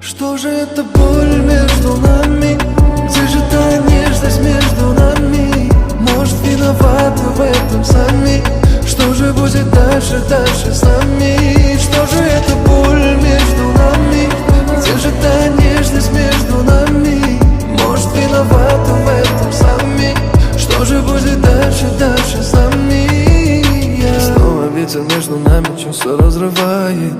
Что же это боль между нами? Где же та нежность между нами? Может, виноваты в этом сами? Что же будет дальше, дальше с нами? Что же это боль между нами? Где же та нежность между нами? Может, виноваты в этом сами? Что же будет дальше, дальше с нами? Снова ветер между нами чувства разрывает,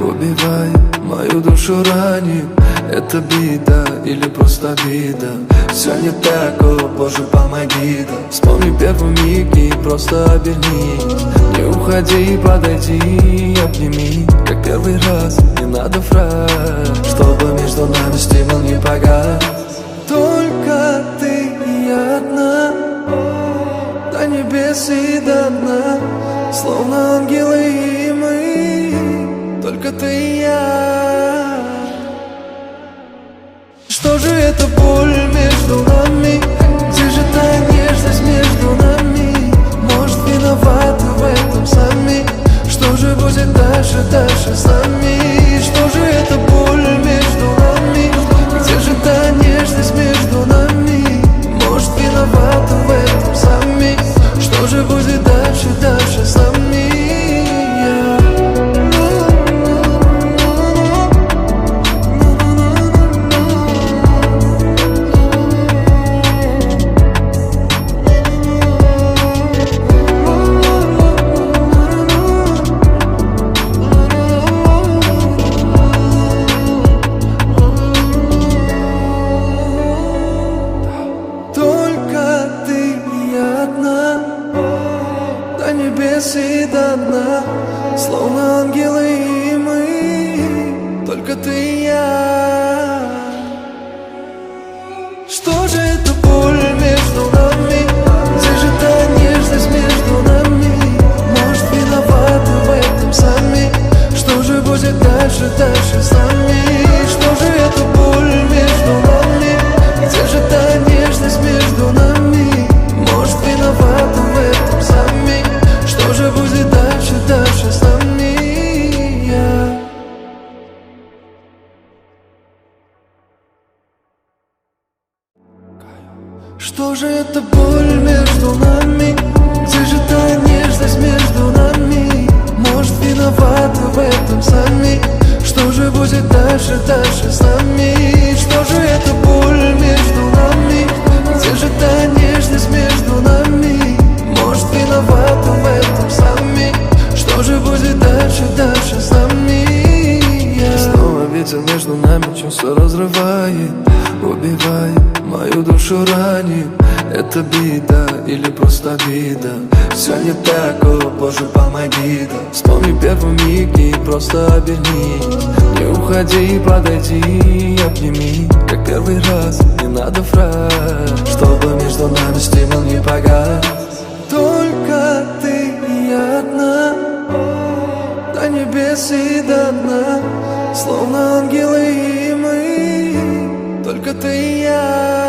убивает, мою душу ранит. Это беда или просто обида? Все не так, о Боже, помоги, да. Вспомни первый миг и просто обернись. Не уходи, подойди, обними. Как первый раз, не надо фраз, чтобы между нами стимул не погас. Только ты и я одна, до небес и до дна, словно ангелы и мы, только ты и я. Что же это боль между нами? Где же та нежность между нами? Может, виноваты в этом сами? Что же будет дальше, дальше с нами? Что же это боль между нами? Где же та нежность между нами? Может, виноваты в этом сами? Что же будет дальше, дальше с нами? И до дна, словно ангелы и мы, только ты и я. Что же это боль между нами? Где же та нежность между нами? Может, виноваты в этом сами? Что же будет дальше, дальше с нами? Что же это боль между нами? Где же та нежность между нами? Может, виноваты в этом сами? Что же будет дальше, дальше с нами? Что же это боль между нами? Где же та нежность между нами? Может, виноваты в этом сами? Что же будет дальше, дальше с нами? Что же это боль между нами? Где же та нежность между нами? Может, виноваты в этом сами? Что же будет дальше, дальше с нами? Снова ветер между нами чувства разрывает, убивает, мою душу ранит. Это беда или просто обида? Все не так, о Боже, помоги, да. Вспомни первый миг и просто обернись. Не уходи, подойди, обними. Как первый раз, не надо фраз, чтобы между нами стимул не погас. Только ты и я одна, до небес и до дна, словно ангелы и мы, только ты и я.